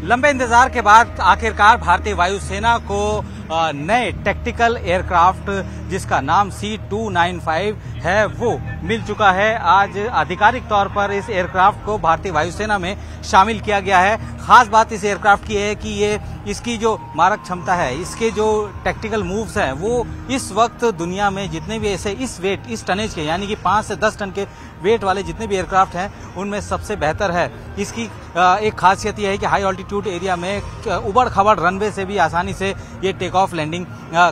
लंबे इंतजार के बाद आखिरकार भारतीय वायुसेना को नए टैक्टिकल एयरक्राफ्ट जिसका नाम C-295 है वो मिल चुका है। आज आधिकारिक तौर पर इस एयरक्राफ्ट को भारतीय वायुसेना में शामिल किया गया है। खास बात इस एयरक्राफ्ट की है कि ये इसकी जो मारक क्षमता है, इसके जो टैक्टिकल मूव्स हैं, वो इस वक्त दुनिया में जितने भी ऐसे इस टनेज के यानी कि 5 से 10 टन के वेट वाले जितने भी एयरक्राफ्ट हैं उनमें सबसे बेहतर है। इसकी एक खासियत यह है कि हाई ऑल्टीट्यूड एरिया में उबड़ खाबड़ रनवे से भी आसानी से ये टेक ऑफ लैंडिंग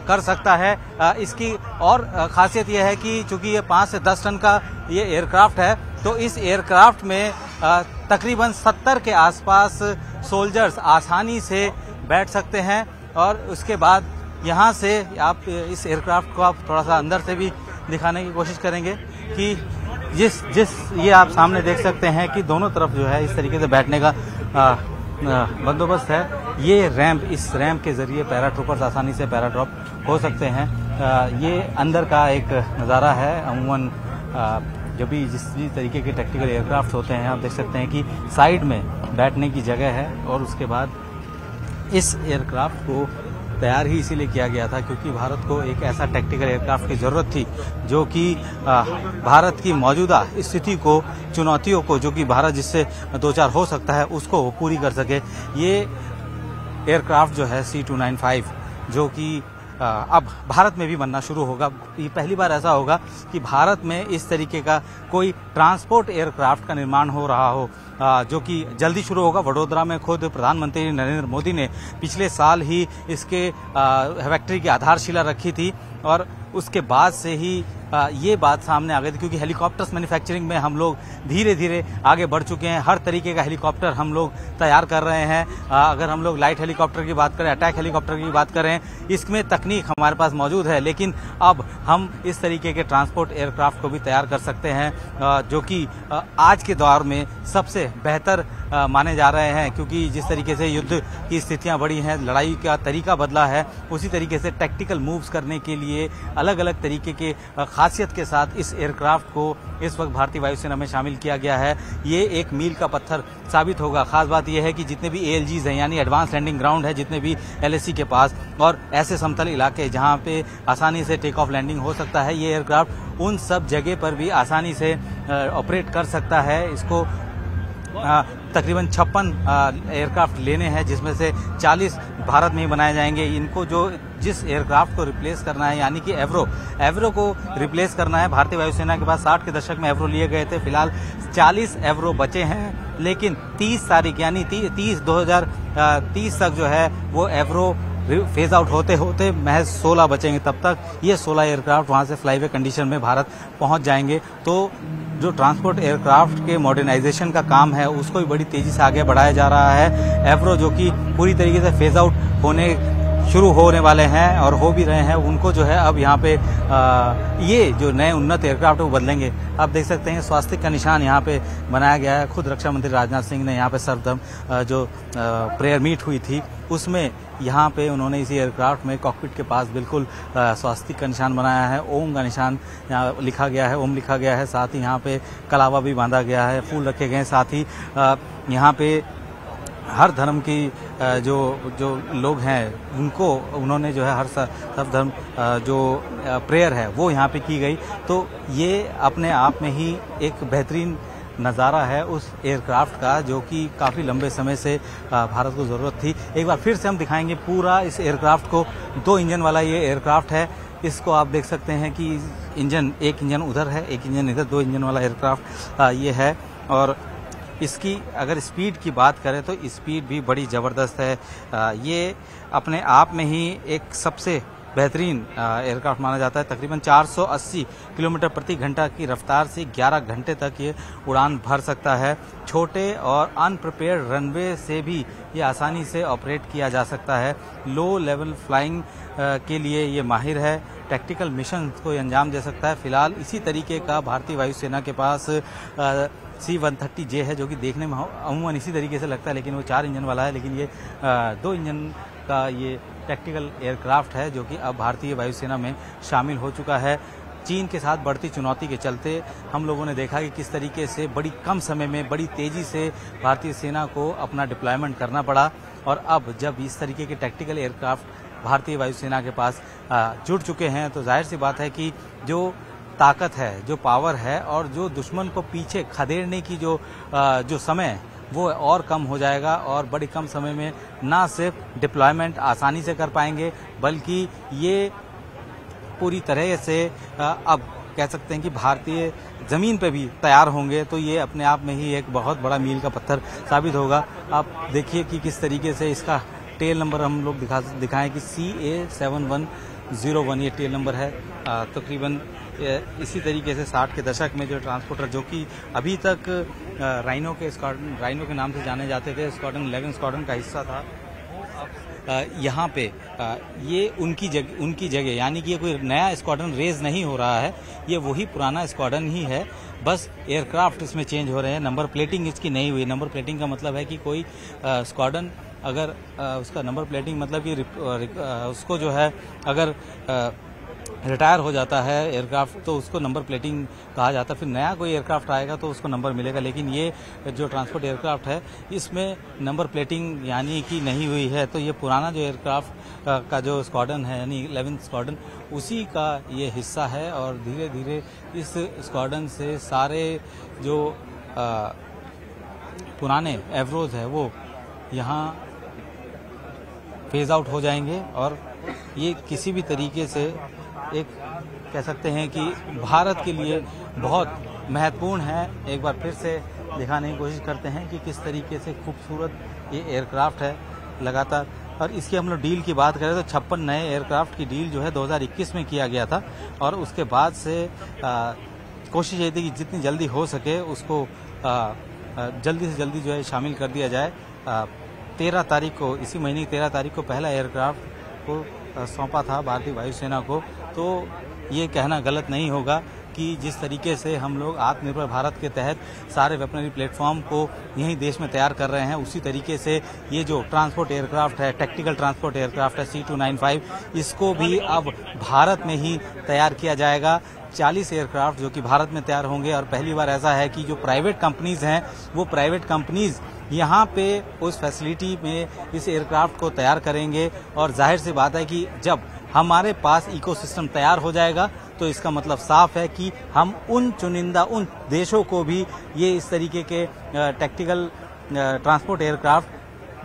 कर सकता है। इसकी और खासियत यह है कि चूंकि ये 5 से 10 टन का ये एयरक्राफ्ट है तो इस एयरक्राफ्ट में तकरीबन 70 के आसपास सोल्जर्स आसानी से बैठ सकते हैं। और उसके बाद यहाँ से आप इस एयरक्राफ्ट को आप थोड़ा सा अंदर से भी दिखाने की कोशिश करेंगे कि जिस ये आप सामने देख सकते हैं कि दोनों तरफ जो है इस तरीके से बैठने का बंदोबस्त है। ये रैंप, इस रैंप के जरिए पैराट्रूपर्स आसानी से पैराड्रॉप हो सकते हैं। ये अंदर का एक नज़ारा है। अमूमन जब भी जिस तरीके के टैक्टिकल एयरक्राफ्ट होते हैं आप देख सकते हैं कि साइड में बैठने की जगह है। और उसके बाद इस एयरक्राफ्ट को तैयार ही इसीलिए किया गया था क्योंकि भारत को एक ऐसा टैक्टिकल एयरक्राफ्ट की जरूरत थी जो कि भारत की मौजूदा स्थिति को, चुनौतियों को जो कि भारत जिससे दो चार हो सकता है उसको पूरी कर सके। ये एयरक्राफ्ट जो है C-295 जो कि अब भारत में भी बनना शुरू होगा। ये पहली बार ऐसा होगा कि भारत में इस तरीके का कोई ट्रांसपोर्ट एयरक्राफ्ट का निर्माण हो रहा हो जो कि जल्दी शुरू होगा। वडोदरा में खुद प्रधानमंत्री नरेंद्र मोदी ने पिछले साल ही इसके फैक्ट्री की आधारशिला रखी थी और उसके बाद से ही ये बात सामने आ गई थी क्योंकि हेलीकॉप्टर्स मैन्युफैक्चरिंग में हम लोग धीरे धीरे आगे बढ़ चुके हैं। हर तरीके का हेलीकॉप्टर हम लोग तैयार कर रहे हैं। अगर हम लोग लाइट हेलीकॉप्टर की बात करें, अटैक हेलीकॉप्टर की बात करें, इसमें तकनीक हमारे पास मौजूद है। लेकिन अब हम इस तरीके के ट्रांसपोर्ट एयरक्राफ्ट को भी तैयार कर सकते हैं जो कि आज के दौर में सबसे बेहतर माने जा रहे हैं क्योंकि जिस तरीके से युद्ध की स्थितियां बढ़ी हैं, लड़ाई का तरीका बदला है, उसी तरीके से टैक्टिकल मूव्स करने के लिए अलग अलग तरीके के खासियत के साथ इस एयरक्राफ्ट को इस वक्त भारतीय वायुसेना में शामिल किया गया है। ये एक मील का पत्थर साबित होगा। खास बात यह है कि जितने भी ALGs हैं यानी एडवांस लैंडिंग ग्राउंड है, जितने भी LAC के पास और ऐसे समतल इलाके जहां पे आसानी से टेक ऑफ लैंडिंग हो सकता है, ये एयरक्राफ्ट उन सब जगह पर भी आसानी से ऑपरेट कर सकता है। इसको तकरीबन 56 एयरक्राफ्ट लेने हैं जिसमें से 40 भारत में ही बनाए जाएंगे। इनको जिस एयरक्राफ्ट को रिप्लेस करना है यानी कि एवरो को रिप्लेस करना है। भारतीय वायुसेना के पास 60 के दशक में एवरो लिए गए थे। फिलहाल 40 एवरो बचे हैं लेकिन 30 तारीख यानी 2030 तक जो है वो एवरो फेज आउट होते होते महज 16 बचेंगे। तब तक ये 16 एयरक्राफ्ट वहां से फ्लाईवे कंडीशन में भारत पहुंच जाएंगे। तो जो ट्रांसपोर्ट एयरक्राफ्ट के मॉडर्नाइजेशन का काम है उसको भी बड़ी तेजी से आगे बढ़ाया जा रहा है। एवरो जो कि पूरी तरीके से फेज आउट शुरू होने वाले हैं और हो भी रहे हैं, उनको जो है अब यहाँ पे ये जो नए उन्नत एयरक्राफ्ट वो बदलेंगे। आप देख सकते हैं स्वास्तिक का निशान यहाँ पे बनाया गया है। खुद रक्षा मंत्री राजनाथ सिंह ने यहाँ पे सर्वधर्म जो प्रेयर मीट हुई थी उसमें यहाँ पे उन्होंने इसी एयरक्राफ्ट में कॉकपिट के पास बिल्कुल स्वास्तिक का निशान बनाया है। ओम का निशान यहाँ लिखा गया है, ओम लिखा गया है। साथ ही यहाँ पे कलावा भी बांधा गया है, फूल रखे गए हैं। साथ ही यहाँ पे हर धर्म की जो लोग हैं उनको उन्होंने जो है हर सब धर्म जो प्रेयर है वो यहाँ पे की गई। तो ये अपने आप में ही एक बेहतरीन नज़ारा है उस एयरक्राफ्ट का जो कि काफ़ी लंबे समय से भारत को ज़रूरत थी। एक बार फिर से हम दिखाएंगे पूरा इस एयरक्राफ्ट को। 2 इंजन वाला ये एयरक्राफ्ट है। इसको आप देख सकते हैं कि एक इंजन उधर है, एक इंजन इधर, 2 इंजन वाला एयरक्राफ्ट ये है। और इसकी अगर स्पीड की बात करें तो स्पीड भी बड़ी ज़बरदस्त है। ये अपने आप में ही एक सबसे बेहतरीन एयरक्राफ्ट माना जाता है। तकरीबन 480 किलोमीटर प्रति घंटा की रफ्तार से 11 घंटे तक ये उड़ान भर सकता है। छोटे और अनप्रिपेयर्ड रनवे से भी ये आसानी से ऑपरेट किया जा सकता है। लो लेवल फ्लाइंग के लिए ये माहिर है। टैक्टिकल मिशन को अंजाम दे सकता है। फिलहाल इसी तरीके का भारतीय वायुसेना के पास C-130J है जो कि देखने में अमूमन इसी तरीके से लगता है लेकिन वो 4 इंजन वाला है। लेकिन ये 2 इंजन का ये टैक्टिकल एयरक्राफ्ट है जो कि अब भारतीय वायुसेना में शामिल हो चुका है। चीन के साथ बढ़ती चुनौती के चलते हम लोगों ने देखा कि किस तरीके से बड़ी कम समय में बड़ी तेजी से भारतीय सेना को अपना डिप्लॉयमेंट करना पड़ा। और अब जब इस तरीके के टैक्टिकल एयरक्राफ्ट भारतीय वायुसेना के पास जुड़ चुके हैं तो जाहिर सी बात है कि जो ताकत है, जो पावर है और जो दुश्मन को पीछे खदेड़ने की जो समय वो और कम हो जाएगा और बड़ी कम समय में ना सिर्फ डिप्लॉयमेंट आसानी से कर पाएंगे बल्कि ये पूरी तरह से अब कह सकते हैं कि भारतीय जमीन पे भी तैयार होंगे। तो ये अपने आप में ही एक बहुत बड़ा मील का पत्थर साबित होगा। आप देखिए कि किस तरीके से इसका टेल नंबर हम लोग दिखाएं कि CA7101 ये टेल नंबर है। तकरीबन इसी तरीके से 60 के दशक में जो ट्रांसपोर्टर जो कि अभी तक राइनो के नाम से जाने जाते थे, स्क्वाड्रन 11 स्क्वाड्रन का हिस्सा था, यहाँ पे ये उनकी जगह यानी कि ये कोई नया स्क्वाड्रन रेज नहीं हो रहा है, ये वही पुराना स्क्वाड्रन ही है, बस एयरक्राफ्ट इसमें चेंज हो रहे हैं। नंबर प्लेटिंग इसकी नहीं हुई। नंबर प्लेटिंग का मतलब है कि कोई स्क्वाड्रन अगर उसका नंबर प्लेटिंग मतलब कि उसको जो है अगर रिटायर हो जाता है एयरक्राफ्ट तो उसको नंबर प्लेटिंग कहा जाता है। फिर नया कोई एयरक्राफ्ट आएगा तो उसको नंबर मिलेगा, लेकिन ये जो ट्रांसपोर्ट एयरक्राफ्ट है इसमें नंबर प्लेटिंग यानी कि नहीं हुई है। तो ये पुराना जो एयरक्राफ्ट का जो स्क्वाड्रन है यानी 11th स्क्वाड्रन उसी का ये हिस्सा है और धीरे धीरे इस स्क्वाड्रन से सारे जो पुराने एवरोज है वो यहाँ फेज आउट हो जाएंगे और ये किसी भी तरीके से एक कह सकते हैं कि भारत के लिए बहुत महत्वपूर्ण है। एक बार फिर से दिखाने की कोशिश करते हैं कि किस तरीके से खूबसूरत ये एयरक्राफ्ट है लगातार। और इसकी हम लोग डील की बात करें तो 56 नए एयरक्राफ्ट की डील जो है 2021 में किया गया था और उसके बाद से कोशिश ये थी कि जितनी जल्दी हो सके उसको जल्दी से जल्दी जो है शामिल कर दिया जाए। 13 तारीख को, इसी महीने की 13 तारीख को पहला एयरक्राफ्ट को सौंपा था भारतीय वायुसेना को। तो ये कहना गलत नहीं होगा कि जिस तरीके से हम लोग आत्मनिर्भर भारत के तहत सारे वेपनरी प्लेटफॉर्म को यहीं देश में तैयार कर रहे हैं, उसी तरीके से ये जो ट्रांसपोर्ट एयरक्राफ्ट है, टैक्टिकल ट्रांसपोर्ट एयरक्राफ्ट है C295, इसको भी अब भारत में ही तैयार किया जाएगा। 40 एयरक्राफ्ट जो कि भारत में तैयार होंगे और पहली बार ऐसा है कि जो प्राइवेट कंपनीज हैं वो प्राइवेट कंपनीज यहाँ पे उस फैसिलिटी में इस एयरक्राफ्ट को तैयार करेंगे। और जाहिर सी बात है कि जब हमारे पास इकोसिस्टम तैयार हो जाएगा तो इसका मतलब साफ है कि हम उन चुनिंदा उन देशों को भी ये इस तरीके के टैक्टिकल ट्रांसपोर्ट एयरक्राफ्ट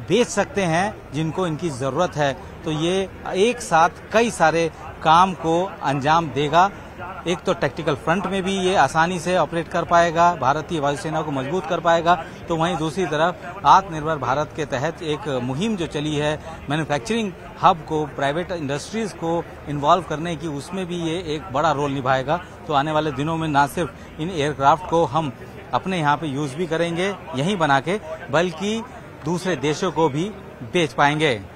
बेच सकते हैं जिनको इनकी ज़रूरत है। तो ये एक साथ कई सारे काम को अंजाम देगा। एक तो टैक्टिकल फ्रंट में भी ये आसानी से ऑपरेट कर पाएगा, भारतीय वायुसेना को मजबूत कर पाएगा, तो वहीं दूसरी तरफ आत्मनिर्भर भारत के तहत एक मुहिम जो चली है मैन्युफैक्चरिंग हब को, प्राइवेट इंडस्ट्रीज को इन्वॉल्व करने की, उसमें भी ये एक बड़ा रोल निभाएगा। तो आने वाले दिनों में न सिर्फ इन एयरक्राफ्ट को हम अपने यहाँ पे यूज भी करेंगे यहीं बना के, बल्कि दूसरे देशों को भी बेच पाएंगे।